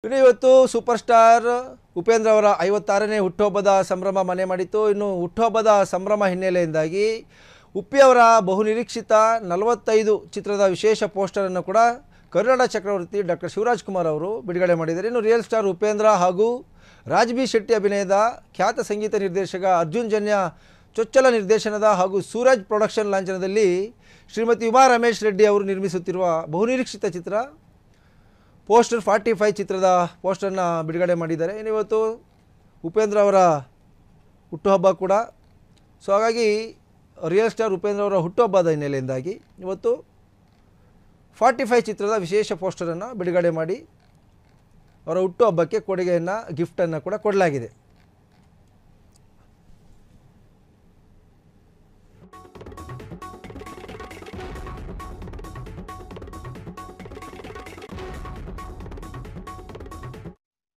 ಇನ್ನು ಇವತ್ತು super star Upendra ಅವರ 56ನೇ ಹುಟ್ಟುಹಬ್ಬದ ಸಂಭ್ರಮ ಮನೆ ಮಾಡಿತ್ತು. ಇನ್ನು ಹುಟ್ಟುಹಬ್ಬದ ಸಂಭ್ರಮ ಹಿನ್ನೆಲೆಯಿಂದಾಗಿ ಉಪ್ಪಿ ಅವರ ಬಹುನಿರೀಕ್ಷಿತ 45 ಚಿತ್ರದ ವಿಶೇಷ ಪೋಸ್ಟರನ್ನು ಕೂಡ ಕರುನಾಡ ಚಕ್ರವರ್ತಿ ಡಾಕ್ಟರ್ ಶಿವರಾಜ್ ಕುಮಾರ್ ಅವರು ಬಿಡುಗಡೆ ಮಾಡಿದ್ದಾರೆ. ಇನ್ನು ರಿಯಲ್ ಸ್ಟಾರ್ ಉಪೇಂದ್ರ ಹಾಗೂ ರಾಜ್ ಬಿ ಶೆಟ್ಟಿ ಅಭಿನಯದ ಖ್ಯಾತ ಸಂಗೀತ ನಿರ್ದೇಶಕ ಅರ್ಜುನ್ ಜನ್ಯ ಚೊಚ್ಚಲ ನಿರ್ದೇಶನದ ಹಾಗೂ ಸೂರಜ್ ಪ್ರೊಡಕ್ಷನ್ ಲಾಂಛನದಲ್ಲಿ ಶ್ರೀಮತಿ ಉಮಾ ರಮೇಶ್ ರೆಡ್ಡಿ ಅವರು ನಿರ್ಮಿಸುತ್ತಿರುವ ಬಹುನಿರೀಕ್ಷಿತ ಚಿತ್ರ ಪೋಸ್ಟರ್ 45 ಚಿತ್ರದ ಪೋಸ್ಟರ್ನ ಬಿಡುಗಡೆ ಮಾಡಿದ್ದಾರೆ. ಇವತ್ತು ಉಪೇಂದ್ರ ಅವರ ಹುಟ್ಟುಹಬ್ಬ ಕೂಡ. ಸೊ ಹಾಗಾಗಿ ರಿಯಲ್ ಸ್ಟಾರ್ ಉಪೇಂದ್ರ ಅವರ ಹುಟ್ಟುಹಬ್ಬದ ಹಿನ್ನೆಲೆಯಿಂದಾಗಿ ಇವತ್ತು 45 ಚಿತ್ರದ ವಿಶೇಷ ಪೋಸ್ಟರನ್ನು ಬಿಡುಗಡೆ ಮಾಡಿ ಅವರ ಹುಟ್ಟುಹಬ್ಬಕ್ಕೆ ಕೊಡುಗೆಯನ್ನು ಗಿಫ್ಟನ್ನು ಕೂಡ ಕೊಡಲಾಗಿದೆ.